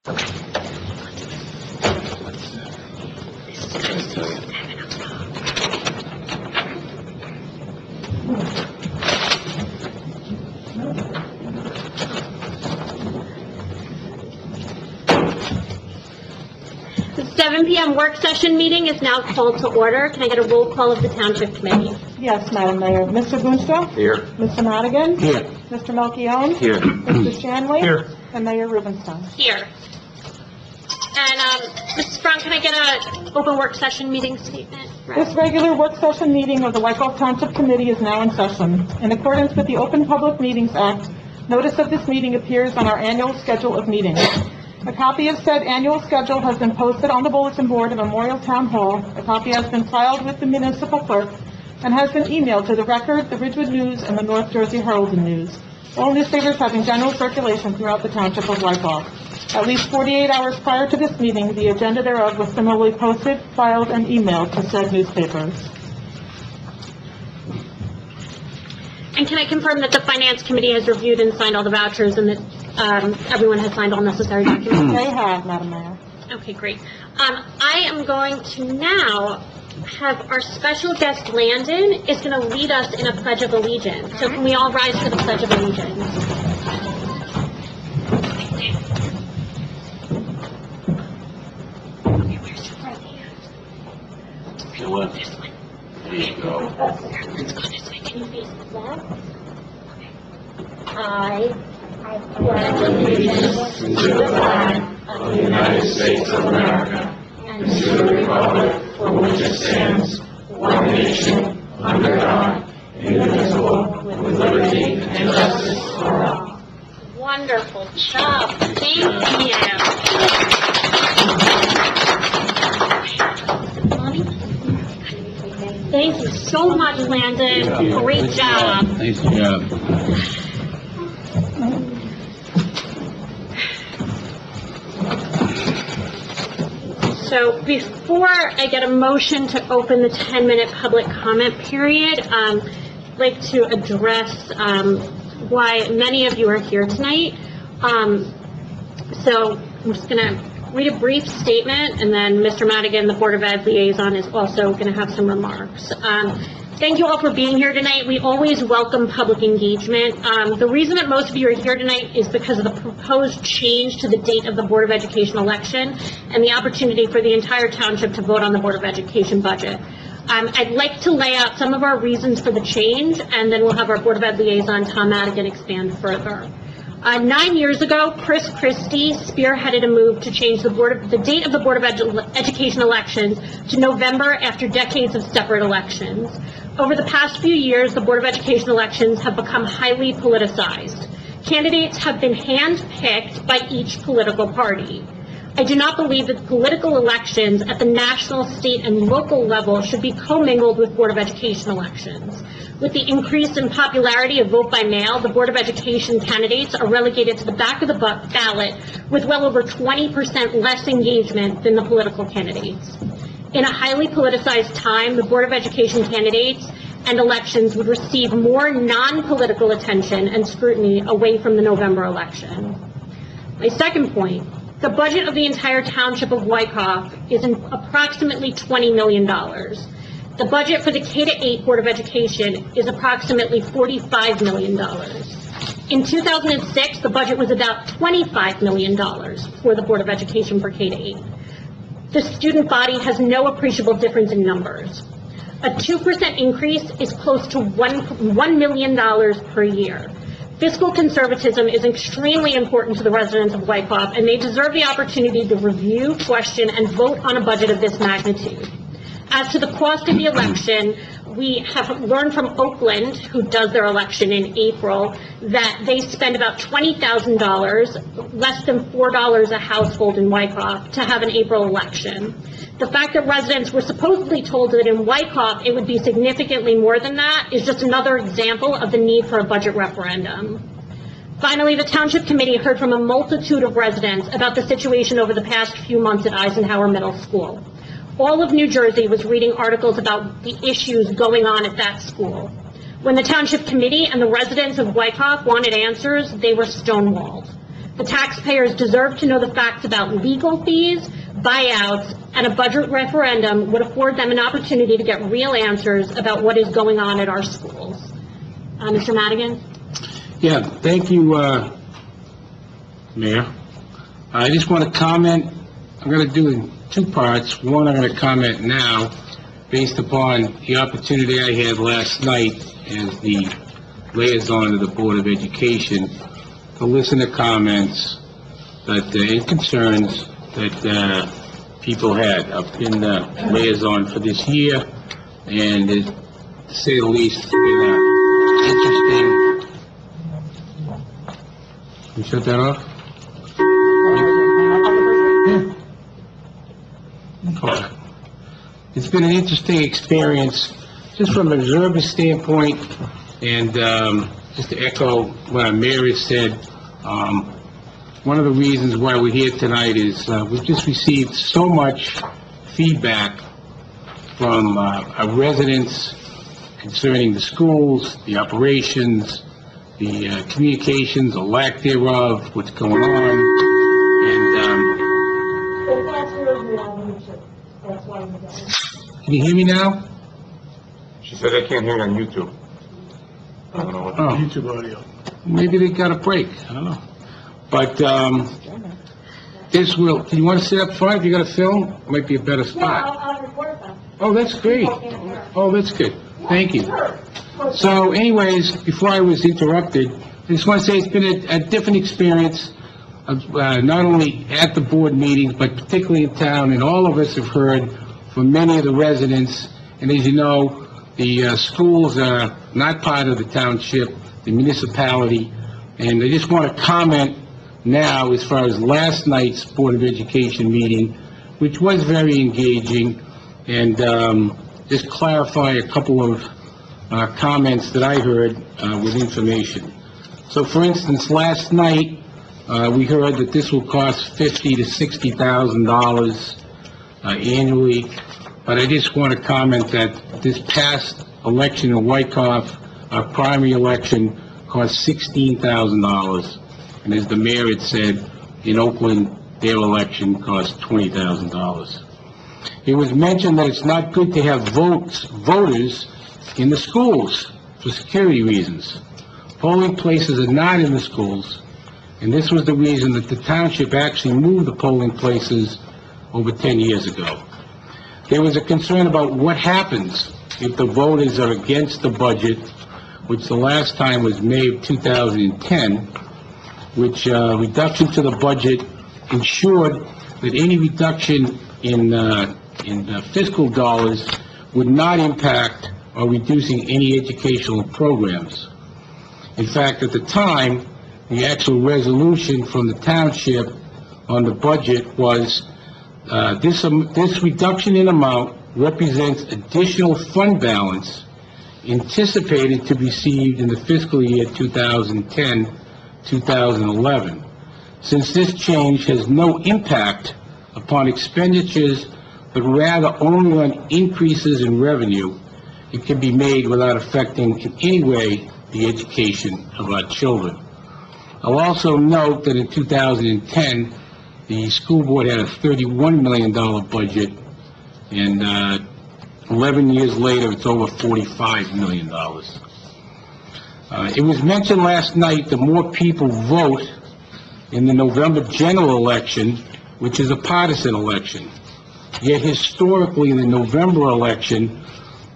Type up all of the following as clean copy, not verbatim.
The 7 p.m. work session meeting is now called to order. Can I get a roll call of the Township Committee? Yes, Madam Mayor. Mr. Boonstra? Here. Mr. Madigan? Here. Mr. Melchione? Here. Mr. Shanley? Here. And Mayor Rubenstein. Here. And, Mrs. Brown, can I get an open work session meeting statement? This regular work session meeting of the Wyckoff Township Committee is now in session. In accordance with the Open Public Meetings Act, notice of this meeting appears on our annual schedule of meetings. A copy of said annual schedule has been posted on the bulletin board of Memorial Town Hall. A copy has been filed with the municipal clerk and has been emailed to the Record, the Ridgewood News, and the North Jersey Herald and News. All newspapers having general circulation throughout the Township of Wyckoff. At least 48 hours prior to this meeting, the agenda thereof was similarly posted, filed, and emailed to said newspapers. And can I confirm that the Finance Committee has reviewed and signed all the vouchers and that everyone has signed all necessary documents? They have, Madam Mayor. Okay, great. I am going to now have our special guest, Landon, is going to lead us in a Pledge of Allegiance. So can we all rise for the Pledge of Allegiance? Okay, where's your right hand? The left. This one. There you go. Let's go this way. Can you face the flag? Okay. I pledge allegiance to the flag of the United States of America and to the republic for which it stands, one nation, under God, indivisible, with liberty and justice for all. Wonderful job. Thank you. Thank you so much, Landon. Great job. Nice job. So before I get a motion to open the 10-minute public comment period, I'd like to address why many of you are here tonight. So I'm just going to read a brief statement, and then Mr. Madigan, the Board of Ed liaison, is also going to have some remarks. Thank you all for being here tonight. We always welcome public engagement. The reason that most of you are here tonight is because of the proposed change to the date of the Board of Education election and the opportunity for the entire township to vote on the Board of Education budget. I'd like to lay out some of our reasons for the change, and then we'll have our Board of Ed liaison, Tom Madigan, expand further. 9 years ago, Chris Christie spearheaded a move to change the date of the Board of Education elections to November after decades of separate elections. Over the past few years, the Board of Education elections have become highly politicized. Candidates have been hand-picked by each political party. I do not believe that political elections at the national, state, and local level should be commingled with Board of Education elections. With the increase in popularity of vote by mail, the Board of Education candidates are relegated to the back of the ballot with well over 20% less engagement than the political candidates. In a highly politicized time, the Board of Education candidates and elections would receive more non-political attention and scrutiny away from the November election. My second point, the budget of the entire township of Wyckoff is approximately $20 million. The budget for the K-8 Board of Education is approximately $45 million. In 2006, the budget was about $25 million for the Board of Education for K-8. The student body has no appreciable difference in numbers. A 2% increase is close to $1 million per year. Fiscal conservatism is extremely important to the residents of Wyckoff, and they deserve the opportunity to review, question, and vote on a budget of this magnitude. As to the cost of the election, we have learned from Oakland, who does their election in April, that they spend about $20,000, less than $4 a household in Wyckoff, to have an April election. The fact that residents were supposedly told that in Wyckoff it would be significantly more than that is just another example of the need for a budget referendum. Finally, the Township Committee heard from a multitude of residents about the situation over the past few months at Eisenhower Middle School. All of New Jersey was reading articles about the issues going on at that school. When the Township Committee and the residents of Wyckoff wanted answers, they were stonewalled. The taxpayers deserve to know the facts about legal fees, buyouts, and a budget referendum would afford them an opportunity to get real answers about what is going on at our schools. Mr. Madigan? Yeah, thank you, Mayor. I just want to comment, I'm going to do it in two parts. One, I'm going to comment now, based upon the opportunity I had last night as the liaison of the Board of Education, to listen to comments that, and concerns that people had. I've been the liaison for this year, and to say the least, it's been interesting. Can you shut that off? Okay. It's been an interesting experience, just from an observer standpoint, and just to echo what Mary said, one of the reasons why we're here tonight is we've just received so much feedback from our residents concerning the schools, the operations, the communications, or lack thereof, what's going on, and can you hear me now? She said I can't hear it on YouTube. I don't know what. Oh. YouTube audio. Maybe they got a break, I don't know. But, this will, do you want to sit up front if you got a film? Might be a better spot. I'll report them. Oh, that's great. Oh, that's good. Thank you. So anyways, before I was interrupted, I just want to say it's been a different experience, not only at the board meetings, but particularly in town, and all of us have heard from many of the residents, and as you know, the schools are not part of the township, the municipality, and I just want to comment now as far as last night's Board of Education meeting, which was very engaging, and just clarify a couple of comments that I heard with information. So, for instance, last night, we heard that this will cost $50,000 to $60,000 annually, but I just want to comment that this past election in Wyckoff, our primary election, cost $16,000, and as the mayor had said, in Oakland, their election cost $20,000. It was mentioned that it's not good to have voters in the schools for security reasons. Polling places are not in the schools, and this was the reason that the township actually moved the polling places over 10 years ago. There was a concern about what happens if the voters are against the budget, which the last time was May of 2010, which reduction to the budget ensured that any reduction in fiscal dollars would not impact or reducing any educational programs. In fact, at the time, the actual resolution from the township on the budget was this reduction in amount represents additional fund balance anticipated to be received in the fiscal year 2010-2011. Since this change has no impact upon expenditures, but rather only on increases in revenue, it can be made without affecting in any way the education of our children. I'll also note that in 2010, the school board had a $31 million budget, and 11 years later, it's over $45 million. It was mentioned last night that more people vote in the November general election, which is a partisan election. Yet historically, in the November election,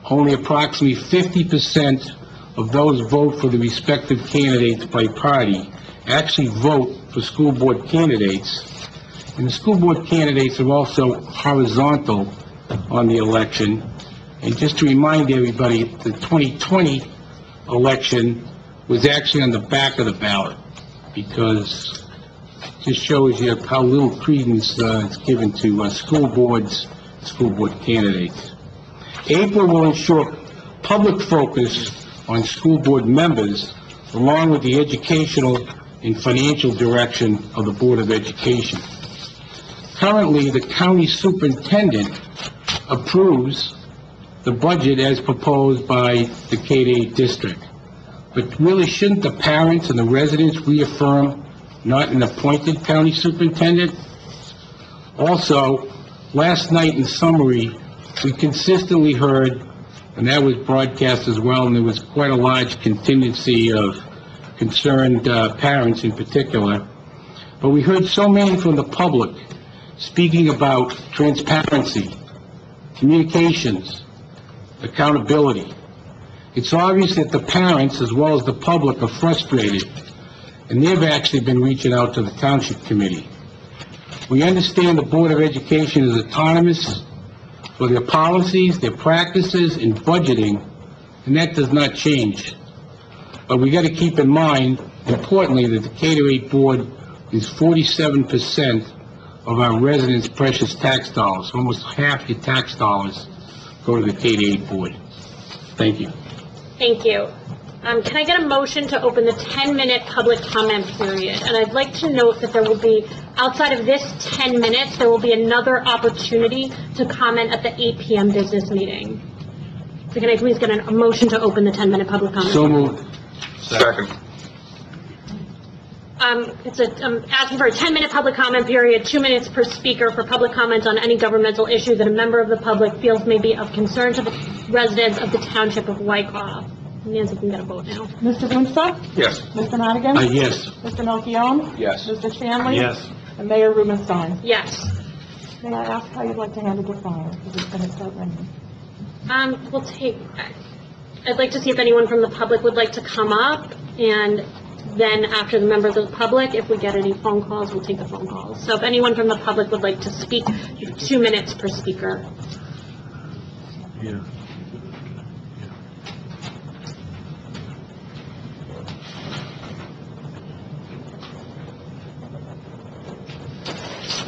only approximately 50% of those vote for the respective candidates by party actually vote for school board candidates. And the school board candidates are also horizontal on the election. And just to remind everybody, the 2020 election was actually on the back of the ballot, because it just shows you how little credence is given to school board candidates. April will ensure public focus on school board members, along with the educational and financial direction of the Board of Education. Currently, the county superintendent approves the budget as proposed by the K-8 district. But really, shouldn't the parents and the residents reaffirm not an appointed county superintendent. Also, last night in summary, we consistently heard, and that was broadcast as well, and there was quite a large contingency of concerned parents in particular, but we heard so many from the public speaking about transparency, communications, accountability. It's obvious that the parents, as well as the public, are frustrated, and they've actually been reaching out to the Township Committee. We understand the Board of Education is autonomous for their policies, their practices, and budgeting, and that does not change. But we got to keep in mind, importantly, that the K-8 Board is 47% of our residents' precious tax dollars. Almost half your tax dollars go to the K-8 Board. Thank you. Thank you. Can I get a motion to open the 10-minute public comment period? And I'd like to note that there will be, outside of this 10 minutes, there will be another opportunity to comment at the 8 p.m. business meeting. So can I please get a motion to open the 10-minute public comment? So moved. Second. I'm asking for a 10-minute public comment period, 2 minutes per speaker for public comments on any governmental issue that a member of the public feels may be of concern to the residents of the Township of Wykoff. Nancy can get a vote now. Mr. Boonstra? Yes. Mr. Madigan? Yes. Mr. Melchiong? Yes. Mr. Shanley? Yes. And Mayor Rubenstein. Yes. May I ask how you'd like to handle the fire? Because it's going to start ringing. I'd like to see if anyone from the public would like to come up, and then after the members of the public, if we get any phone calls, we'll take the phone calls. So if anyone from the public would like to speak, 2 minutes per speaker. Yeah.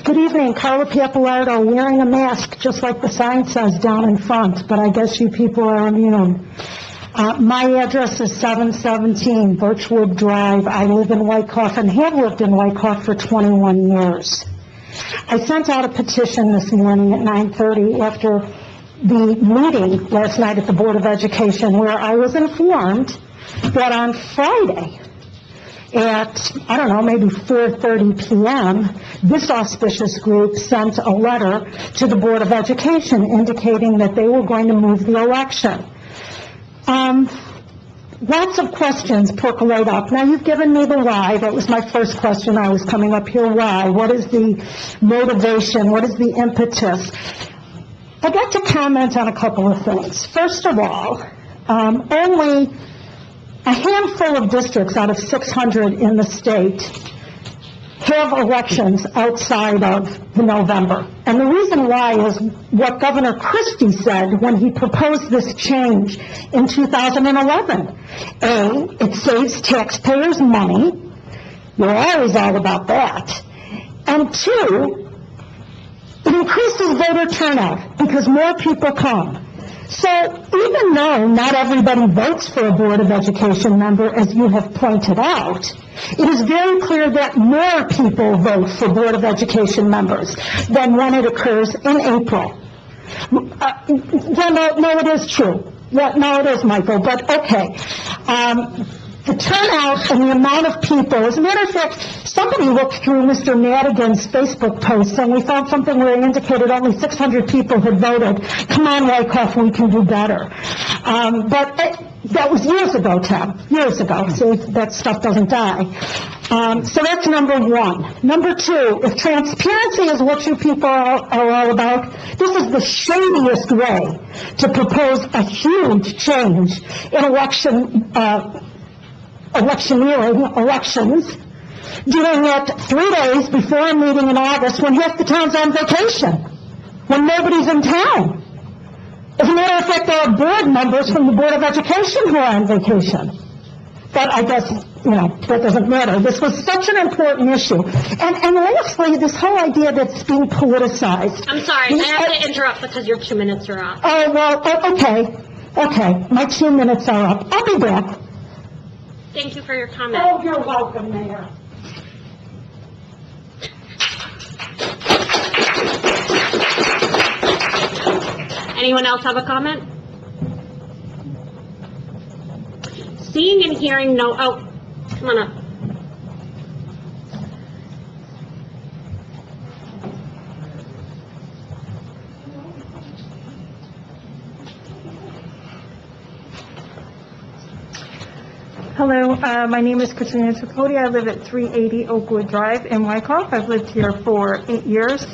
Good evening, Carla Pappalardo, wearing a mask, just like the sign says down in front, but I guess you people are immune. My address is 717 Birchwood Drive. I live in Wykoff and have lived in Wykoff for 21 years. I sent out a petition this morning at 9:30 after the meeting last night at the Board of Education, where I was informed that on Friday, at, I don't know, maybe 4:30 p.m., this auspicious group sent a letter to the Board of Education indicating that they were going to move the election. Lots of questions percolate up. Now, you've given me the why. That was my first question. I was coming up here. Why? What is the motivation? What is the impetus? I'd like to comment on a couple of things. First of all, only a handful of districts out of 600 in the state have elections outside of the November. And the reason why is what Governor Christie said when he proposed this change in 2011. A, it saves taxpayers money. You're always all about that. And two, it increases voter turnout because more people come. So even though not everybody votes for a Board of Education member, as you have pointed out, it is very clear that more people vote for Board of Education members than when it occurs in April. No, it is true. Yeah, no, it is, Michael, but okay. The turnout and the amount of people, as a matter of fact, somebody looked through Mr. Madigan's Facebook posts and we found something where he indicated only 600 people had voted. Come on, Wykoff, we can do better. But that was years ago, Tim, years ago. See, that stuff doesn't die. So that's number one. Number two, if transparency is what you people are all about, this is the shadiest way to propose a huge change in elections, doing it 3 days before a meeting in August when half the town's on vacation, when nobody's in town. As a matter of fact, there are board members from the Board of Education who are on vacation. But I guess, that doesn't matter. This was such an important issue. And lastly, this whole idea that it's being politicized. I'm sorry, I have to interrupt because your 2 minutes are up. Oh, well, okay. My 2 minutes are up. I'll be back. Thank you for your comment. Oh, you're welcome, Mayor. Anyone else have a comment? Seeing and hearing no, oh, come on up. Hello, my name is Katrina Tripodi. I live at 380 Oakwood Drive in Wyckoff. I've lived here for 8 years.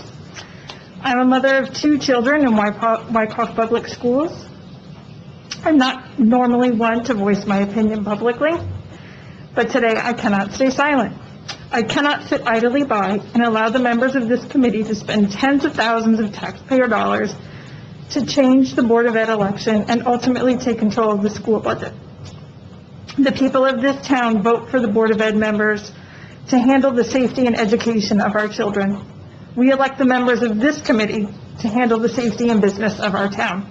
I'm a mother of 2 children in Wyckoff Public Schools. I'm not normally one to voice my opinion publicly, but today I cannot stay silent. I cannot sit idly by and allow the members of this committee to spend tens of thousands of taxpayer dollars to change the Board of Ed election and ultimately take control of the school budget. The people of this town vote for the Board of Ed members to handle the safety and education of our children. We elect the members of this committee to handle the safety and business of our town.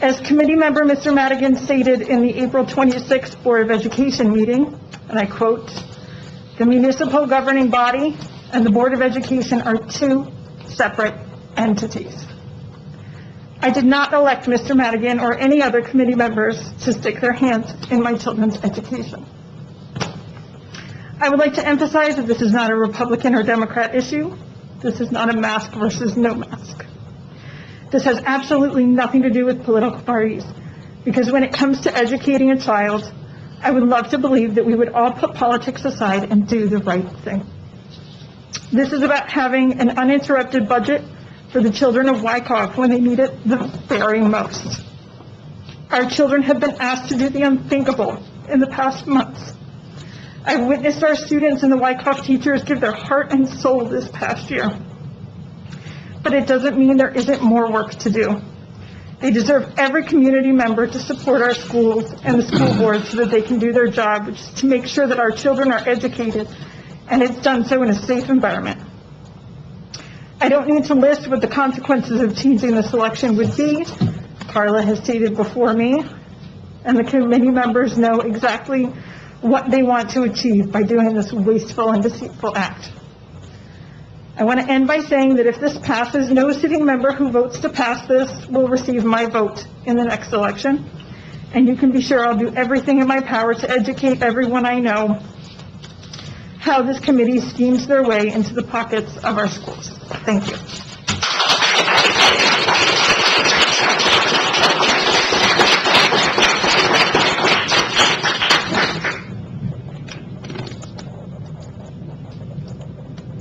As committee member Mr. Madigan stated in the April 26th Board of Education meeting, and I quote, "The municipal governing body and the Board of Education are 2 separate entities." I did not elect Mr. Madigan or any other committee members to stick their hands in my children's education. I would like to emphasize that this is not a Republican or Democrat issue. This is not a mask versus no mask. This has absolutely nothing to do with political parties, because when it comes to educating a child, I would love to believe that we would all put politics aside and do the right thing. This is about having an uninterrupted budget for the children of Wyckoff when they need it the very most. Our children have been asked to do the unthinkable in the past months. I've witnessed our students and the Wyckoff teachers give their heart and soul this past year. But it doesn't mean there isn't more work to do. They deserve every community member to support our schools and the school board so that they can do their job, which is to make sure that our children are educated, and it's done so in a safe environment. I don't need to list what the consequences of changing this election would be. Carla has stated before me, and the committee members know exactly what they want to achieve by doing this wasteful and deceitful act. I want to end by saying that if this passes, no sitting member who votes to pass this will receive my vote in the next election. And you can be sure I'll do everything in my power to educate everyone I know how this committee schemes their way into the pockets of our schools. Thank you.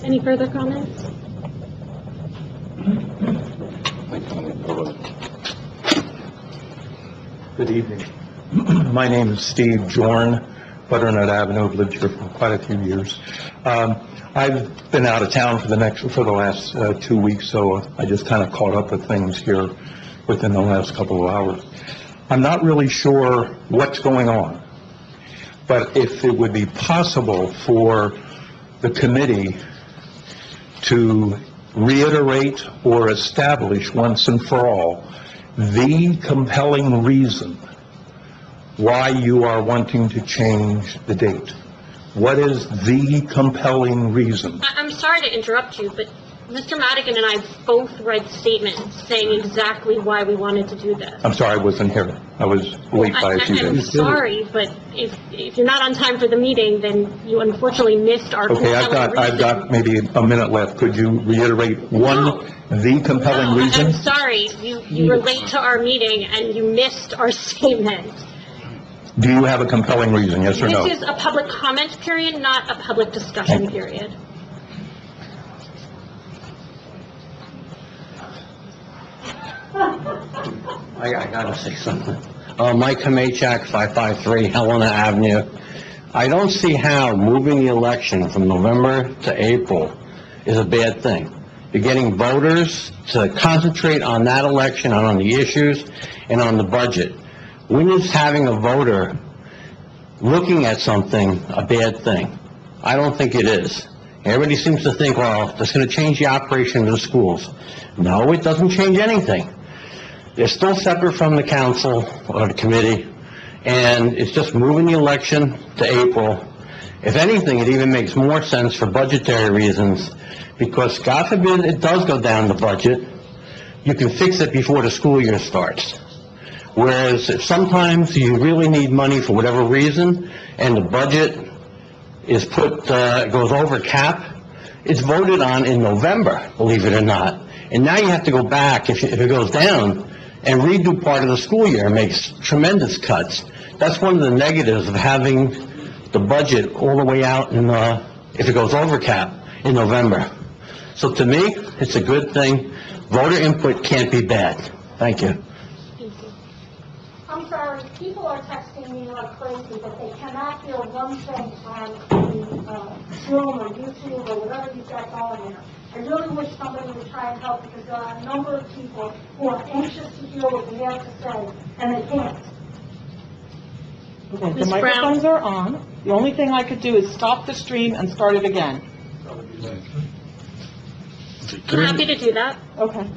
Any further comments? Good evening. My name is Steve Jorn, Butternut Avenue. I've lived here for quite a few years. I've been out of town for the last 2 weeks, so I just kind of caught up with things here within the last couple of hours. I'm not really sure what's going on, but if it would be possible for the committee to reiterate or establish once and for all the compelling reason why you are wanting to change the date. What is the compelling reason? I'm sorry to interrupt you, but Mr. Madigan and I both read statements saying exactly why we wanted to do this. I'm sorry, I wasn't here. I was late by a few I'm days. sorry, but if you're not on time for the meeting, then you unfortunately missed our Okay, compelling I've got maybe a minute left. Could you reiterate the compelling reason? I'm sorry. You were late to our meeting and you missed our statement. Do you have a compelling reason, yes or no? This is a public comment period, not a public discussion period. I gotta say something. Mike Kamachak, 553 Helena Avenue. I don't see how moving the election from November to April is a bad thing. You're getting voters to concentrate on that election, and on the issues, and on the budget. When is having a voter looking at something a bad thing? I don't think it is. Everybody seems to think, well, that's going to change the operation of the schools. No, it doesn't change anything. They're still separate from the council or the committee, and it's just moving the election to April. If anything, it even makes more sense for budgetary reasons, because God forbid it does go down the budget, you can fix it before the school year starts. Whereas if sometimes you really need money for whatever reason, and the budget is goes over cap, it's voted on in November, believe it or not. And now you have to go back, if it goes down, and redo part of the school year, and makes tremendous cuts That's one of the negatives of having the budget all the way out in, if it goes over cap, in November. So to me, it's a good thing. Voter input can't be bad. Thank you. I'm sorry, people are texting me like crazy, but they cannot hear one thing on the Zoom or YouTube or whatever you've got going there. I really wish somebody would try and help, because there are a number of people who are anxious to hear what we have to say, and they can't. Okay, the Ms. Brown? microphones are on. The only thing I could do is stop the stream and start it again. I'm happy to do that. Okay.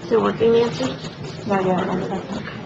Is it working, Nancy? Not yet, 1 second.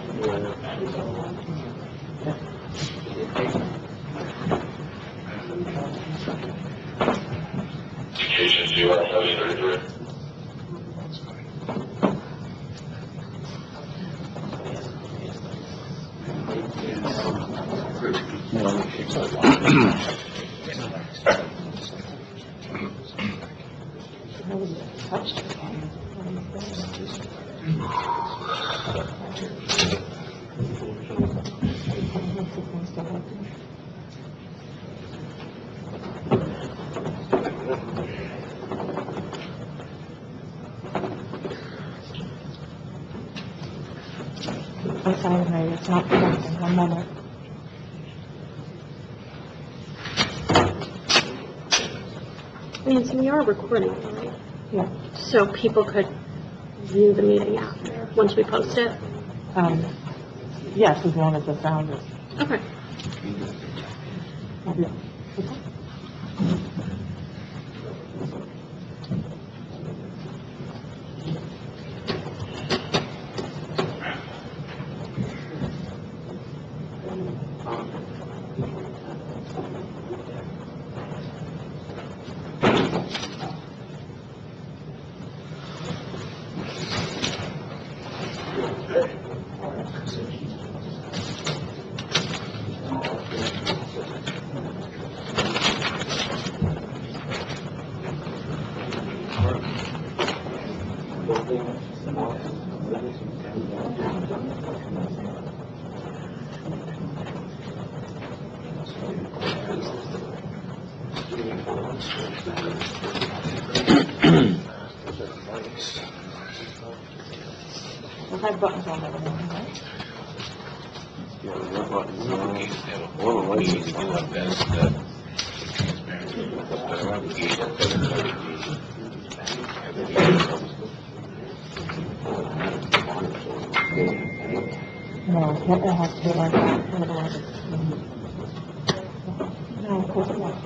I'm sorry, Mary, it's not connecting. 1 moment. Nancy, we are recording, right? Yeah. So people could view the meeting after, once we post it? Yes, as long as the sound is. Okay. We'll have buttons on everything, right? No, it has to be like that. Otherwise no, of course it won't.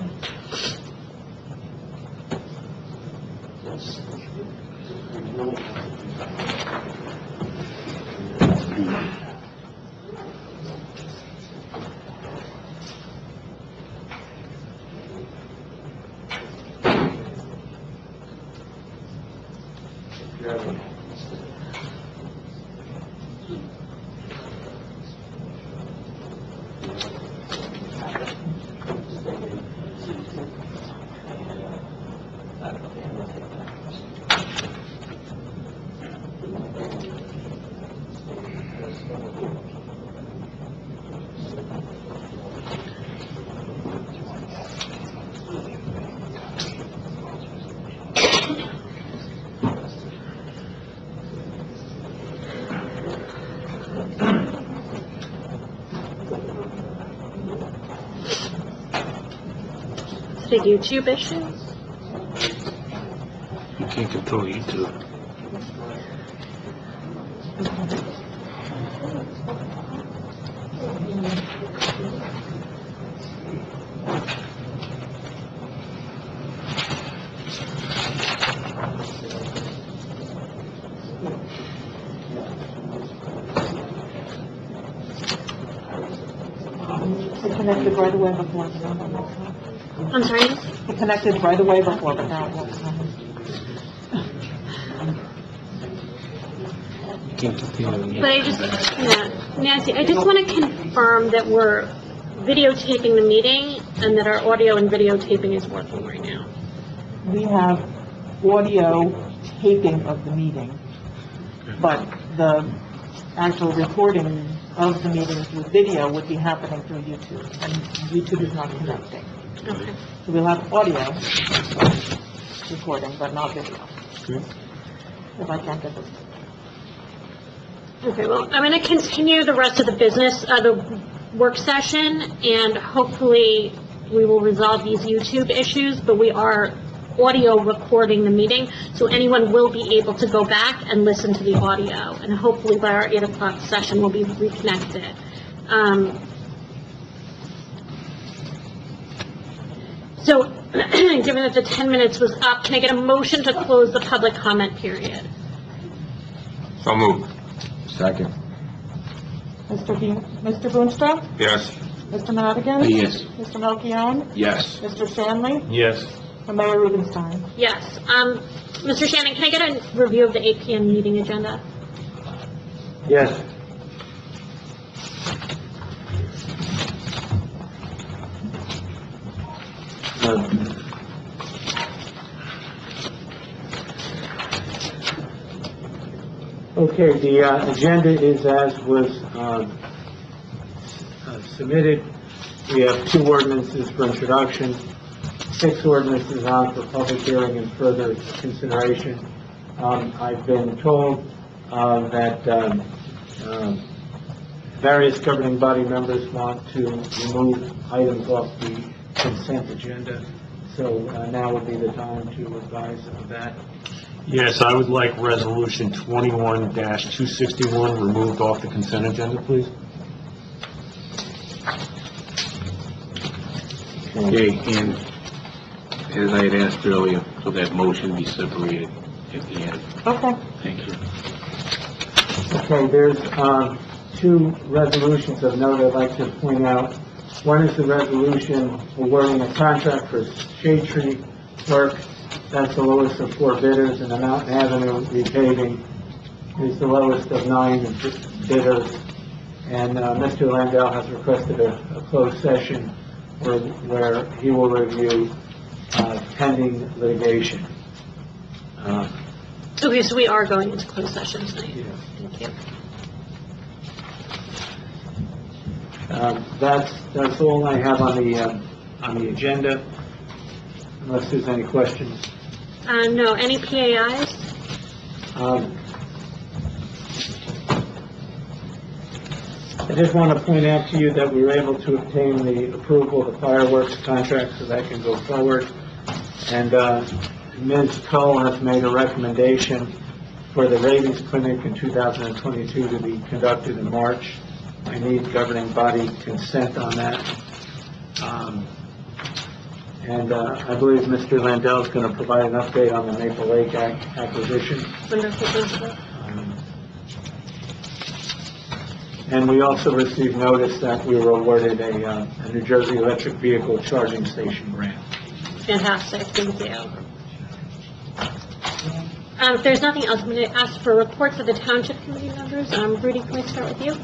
The YouTube issues? You can't control YouTube. It connected right away before, but now it won't come. I'm sorry? It connected right away before, but now it won't come. You can't continue. But I just, yeah, Nancy, I just want to confirm that we're videotaping the meeting and that our audio and videotaping is working right now. We have audio taping of the meeting, but the actual recording of the meetings with video would be happening through YouTube, and YouTube is not connecting. Okay. So we'll have audio recording, but not video. If I can't get this. Okay, well, I'm going to continue the rest of the business, the work session, and hopefully we will resolve these YouTube issues, but we are audio recording the meeting, so anyone will be able to go back and listen to the audio, and hopefully by our 8 o'clock session, we'll be reconnected. So, given that the 10 minutes was up, can I get a motion to close the public comment period? So moved. Second. Mr. Boonstra? Yes. Mr. Madigan? Yes. Mr. Melchiong? Yes. Mr. Stanley? Yes. And Mayor Rubenstein? Yes. Mr. Shannon, can I get a review of the 8 p.m. meeting agenda? Yes. Okay, the agenda is as was submitted. We have 2 ordinances for introduction, 6 ordinances on for public hearing and further consideration. I've been told that various governing body members want to remove items off the consent agenda, so now would be the time to advise of that. Yes, I would like Resolution 21-261 removed off the consent agenda, please. Okay, and as I had asked earlier, so that motion be separated at the end. Okay. Thank you. Okay, there's 2 resolutions of note I'd like to point out. One is the resolution awarding a contract for shade tree work. That's the lowest of 4 bidders, and the Mountain Avenue repaving is the lowest of 9 bidders. And Mr. Landau has requested a closed session where he will review pending litigation. Okay, so we are going into closed session tonight. Yes. Thank you. That's all I have on the agenda, unless there's any questions. No, any PAIs? I just want to point out to you that we were able to obtain the approval of the fireworks contract so that can go forward. And Ms. Cole has made a recommendation for the Ravens Clinic in 2022 to be conducted in March. I need governing body consent on that. And I believe Mr. Landau is going to provide an update on the Maple Lake acquisition. Wonderful, thank you. And we also received notice that we were awarded a New Jersey electric vehicle charging station grant. Fantastic, thank you. If there's nothing else, I'm going to ask for reports of the Township Committee members. Rudy, can we start with you?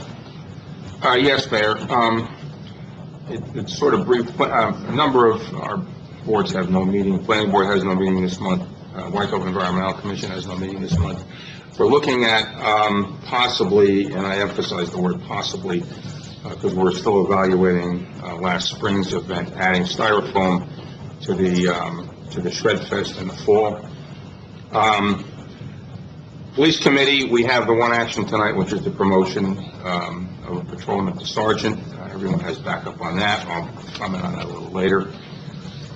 Yes, Mayor. It's sort of brief. A number of our boards have no meeting. Planning Board has no meeting this month. Wyckoff Environmental Commission has no meeting this month. We're looking at possibly, and I emphasize the word possibly, because we're still evaluating last spring's event, adding styrofoam to the Shred Fest in the fall. Police Committee, we have the one action tonight, which is the promotion of a patrolman to sergeant. Everyone has backup on that. I'll comment on that a little later.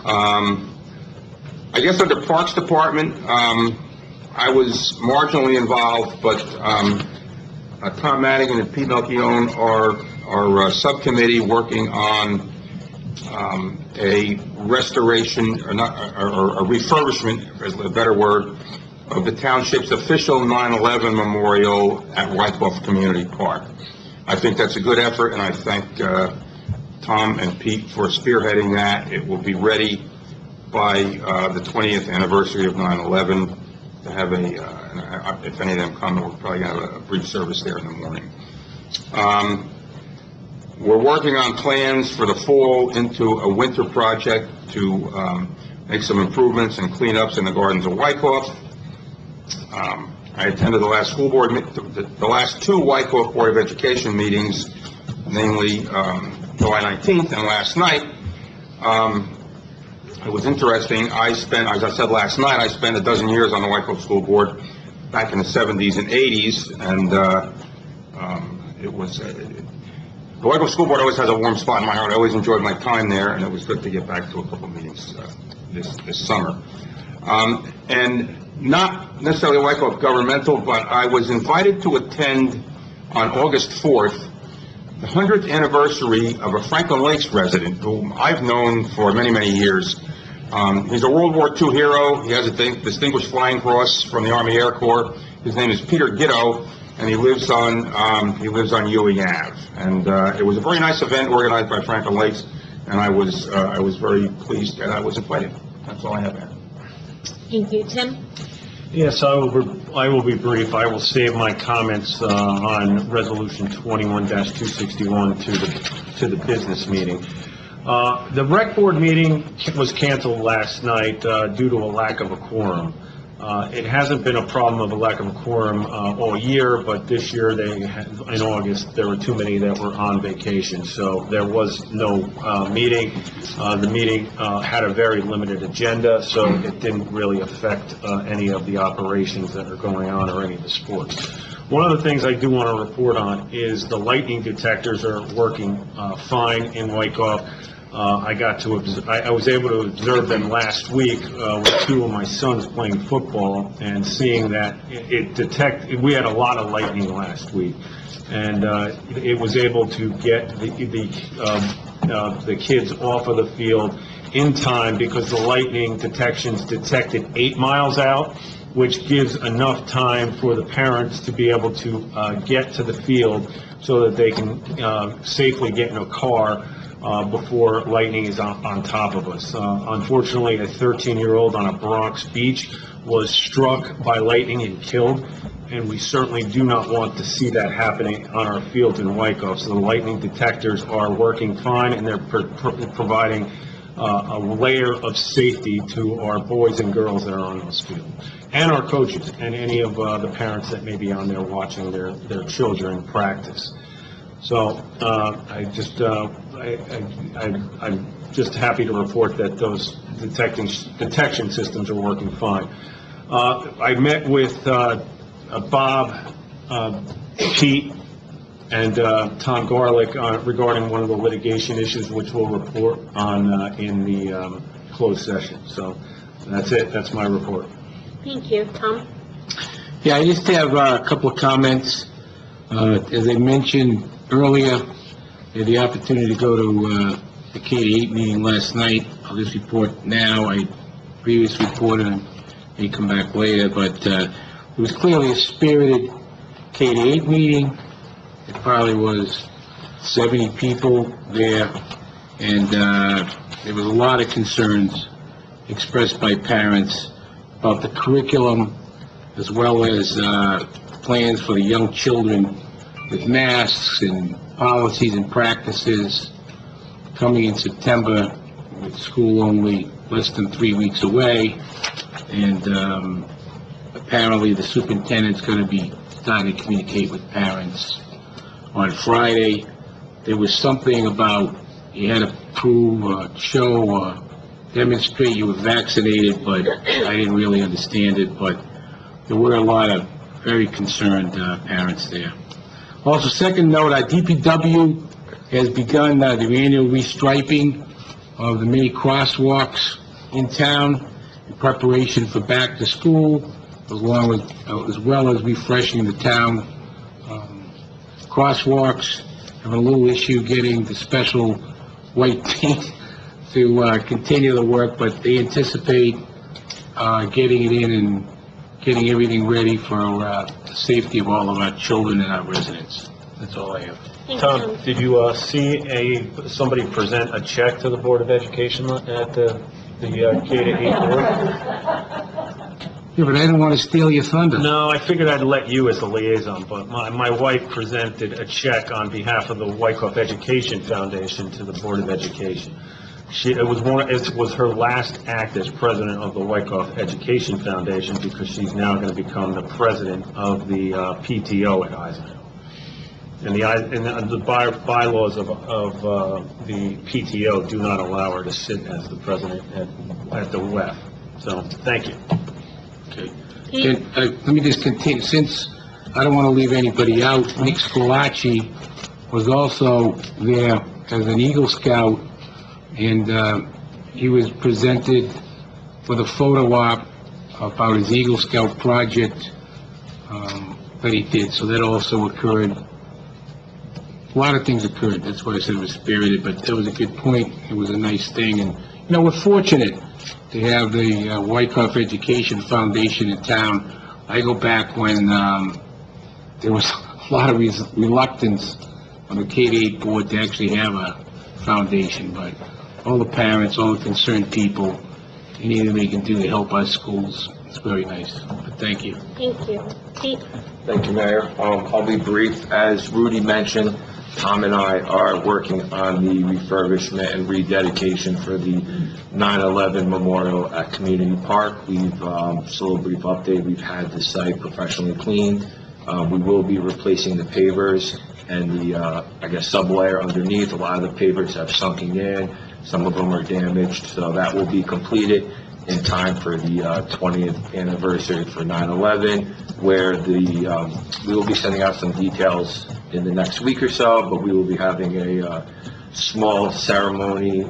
I guess under Parks Department, I was marginally involved, but Tom Madigan and Pete Melchione are subcommittee working on a restoration, or a refurbishment, is a better word, of the Township's official 9/11 memorial at Wyckoff Community Park. I think that's a good effort, and I thank Tom and Pete for spearheading that. It will be ready by the 20th anniversary of 9/11 to have if any of them come, we're probably going to have a brief service there in the morning. We're working on plans for the fall into a winter project to make some improvements and cleanups in the gardens of Wyckoff. I attended the last school board, the last two Wyckoff Board of Education meetings, namely July 19th and last night. It was interesting. As I said last night, I spent a dozen years on the Wyckoff School Board back in the 70s and 80s, and it was... the Wyckoff School Board always has a warm spot in my heart. I always enjoyed my time there, and it was good to get back to a couple meetings this summer. And not necessarily Wyckoff governmental, but I was invited to attend on August 4th the 100th anniversary of a Franklin Lakes resident whom I've known for many, many years. He's a World War II hero. He has a Distinguished Flying Cross from the Army Air Corps. His name is Peter Gitto, and he lives on Ewing Ave. And it was a very nice event organized by Franklin Lakes, and I was very pleased that I was invited. That's all I have, Mayor. Thank you. Tim? Yes, I will be brief. I will save my comments on Resolution 21-261 to the business meeting. The rec board meeting was canceled last night due to a lack of a quorum. It hasn't been a problem of a lack of a quorum all year, but this year, in August, there were too many that were on vacation, so there was no meeting. The meeting had a very limited agenda, so it didn't really affect any of the operations that are going on or any of the sports. One of the things I do want to report on is the lightning detectors are working fine in Wyckoff. I was able to observe them last week with two of my sons playing football and seeing that we had a lot of lightning last week, and it was able to get the kids off of the field in time because the lightning detections detected 8 miles out, which gives enough time for the parents to be able to get to the field so that they can safely get in a car before lightning is on top of us. Unfortunately, a 13-year-old on a Bronx beach was struck by lightning and killed, and we certainly do not want to see that happening on our fields in Wyckoff. So the lightning detectors are working fine, and they're providing a layer of safety to our boys and girls that are on those fields, and our coaches, and any of the parents that may be on there watching their children practice. So I'm just happy to report that those detection systems are working fine. I met with Bob, Pete, and Tom Garlick regarding one of the litigation issues, which we'll report on in the closed session. So that's it. That's my report. Thank you. Tom? Yeah, I just have a couple of comments. As I mentioned earlier, I had the opportunity to go to the K-8 meeting last night. I'll just report now. I previously reported and may come back later, but it was clearly a spirited K-8 meeting. It probably was 70 people there, and there was a lot of concerns expressed by parents about the curriculum as well as plans for the young children with masks and policies and practices coming in September, with school only less than 3 weeks away, and apparently the superintendent's going to be starting to communicate with parents. On Friday, there was something about you had to prove, show, or demonstrate you were vaccinated, but I didn't really understand it, but there were a lot of very concerned parents there. Also, second note, our DPW has begun their annual restriping of the many crosswalks in town in preparation for back to school, as well as refreshing the town. Crosswalks have a little issue getting the special white paint to continue the work, but they anticipate getting it in and getting everything ready for the safety of all of our children and our residents. That's all I have. Thank Tom, you. did you see somebody present a check to the Board of Education at the K-8 board? Yeah, but I didn't want to steal your thunder. No, I figured I'd let you as the liaison, but my wife presented a check on behalf of the Wyckoff Education Foundation to the Board of Education. It was her last act as president of the Wyckoff Education Foundation, because she's now going to become the president of the PTO at Eisenhower. And the bylaws of the PTO do not allow her to sit as the president at the WEF. So, thank you. Okay. Let me just continue, since I don't want to leave anybody out. Nick Scolacci was also there as an Eagle Scout, and he was presented with a photo op about his Eagle Scout project that he did, so that also occurred. A lot of things occurred, that's why I said it was spirited, but that was a good point. It was a nice thing, and, we're fortunate to have the Wyckoff Education Foundation in town. I go back when there was a lot of reluctance on the K-8 board to actually have a foundation, but all the parents, all the concerned people, anything they can do to help our schools, it's very nice. But thank you. Thank you. Pete? Thank you, Mayor. I'll be brief. As Rudy mentioned, Tom and I are working on the refurbishment and rededication for the 9/11 Memorial at Community Park. We've, just a little brief update, we've had the site professionally cleaned. We will be replacing the pavers and the, sublayer underneath. A lot of the pavers have sunken in. Some of them are damaged, so that will be completed in time for the 20th anniversary for 9/11, where we will be sending out some details in the next week or so, but we will be having a small ceremony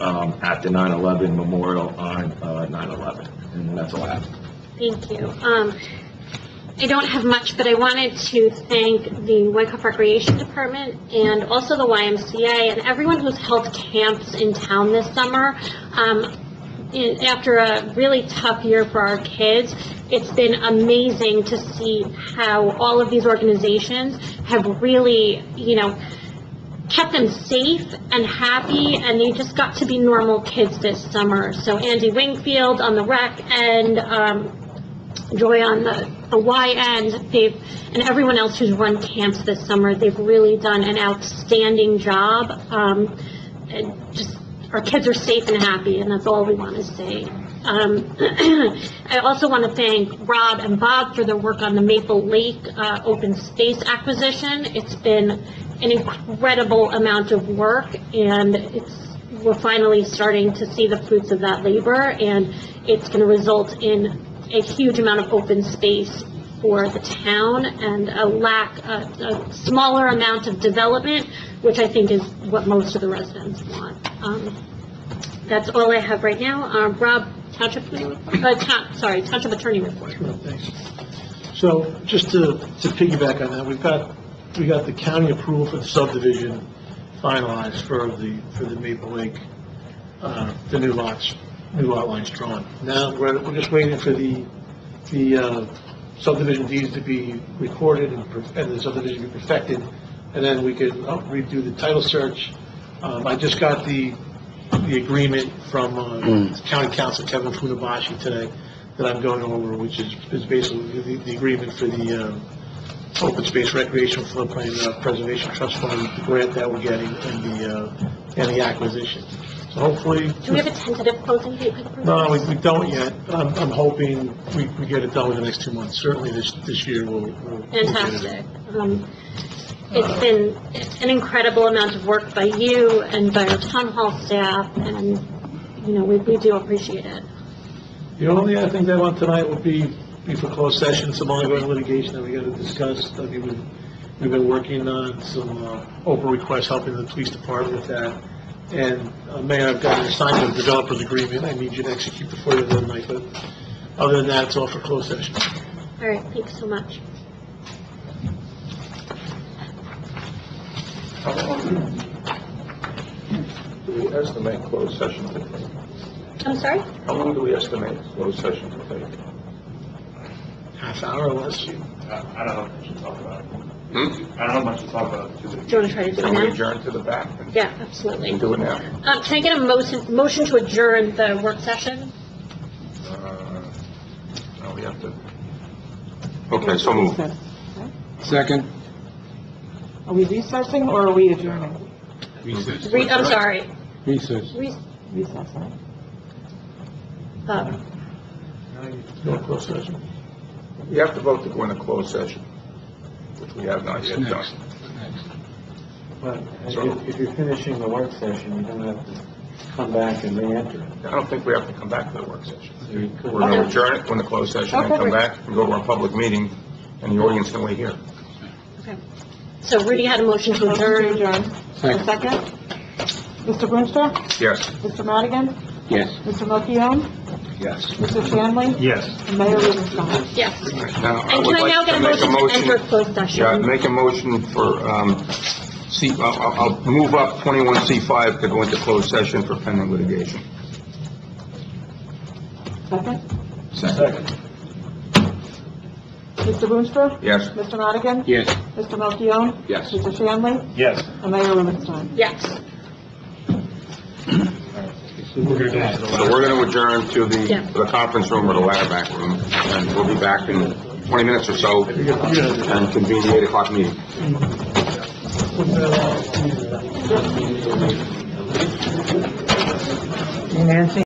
at the 9/11 Memorial on 9/11, and that's all I have. Thank you. I don't have much, but I wanted to thank the Wyckoff Recreation Department and also the YMCA and everyone who's held camps in town this summer. After a really tough year for our kids, it's been amazing to see how all of these organizations have really, kept them safe and happy, and they just got to be normal kids this summer. So Andy Wingfield on the rec end, Joy on the Y end, and everyone else who's run camps this summer, they've really done an outstanding job. And just, our kids are safe and happy, and that's all we want to say. I also want to thank Rob and Bob for their work on the Maple Lake open space acquisition. It's been an incredible amount of work, and we're finally starting to see the fruits of that labor, and it's going to result in a huge amount of open space for the town and a smaller amount of development, which I think is what most of the residents want. That's all I have right now. Rob, Township Attorney report. Sure, thanks. So just to piggyback on that, we got the county approval for the subdivision finalized for the Maple Lake, the new lot lines drawn. Now we're just waiting for the subdivision deeds to be recorded and the subdivision to be perfected, and then we could redo the title search. I just got the agreement from County Counsel Kevin Funabashi today that I'm going over, which is basically the agreement for the open space recreational floodplain preservation trust fund, the grant that we're getting, and the acquisition. So hopefully... Do we have a tentative closing date for the project? No, we don't yet. I'm hoping we get it done in the next 2 months. Certainly this year we'll Fantastic. It's been an incredible amount of work by you and by our town hall staff, and, we do appreciate it. The only other thing that I want tonight would be for closed session, some ongoing litigation that we got to discuss. I mean, we've been working on some open requests, helping the police department with that. And Mayor, I've got an assignment of developers agreement I need you to execute before the end of the night, but other than that, it's all for closed session. All right, thanks so much. How long do we estimate closed session to take? I'm sorry? How long do we estimate closed session to take? Half hour or less. I don't know much to talk about. Hmm? I don't know much to talk about. Do you want to try to do it Can we now? adjourn to the back and Yeah, absolutely. do it now? Can I get a motion to adjourn the work session? No, we have to. Okay, so move. Second? Are we recessing or are we adjourning? Recess. I'm sorry. Recess. Recess, right? No closed session. You have to vote to go into closed session, which we have not yet done. Next. But if you're finishing the work session, you don't have to come back and re-enter. I don't think we have to come back to the work session. So you could- We're going to adjourn it, go into closed session, and Okay. come back and go to our public meeting, and the audience can wait here. Okay. So Rudy had a motion to Motion to adjourn. adjourn. A second? Mr. Boonstra? Yes. Mr. Madigan? Yes. Mr. Melchiong? Yes. Mr. Shanley? Yes. And Mayor Rubenstein? Yes. Now, And can I now get a motion to enter closed session? Yeah, make a motion for, I'll move up 21C5 to go into closed session for pending litigation. Second? Second. Mr. Boonstra? Yes. Mr. Madigan? Yes. Mr. Melchiong? Yes. Mr. Shanley? Yes. And Mayor Rubenstein? Yes. So we're going to adjourn to Yeah. the conference room or the ladder back room, and we'll be back in 20 minutes or so, and convene the 8 o'clock meeting. Nancy?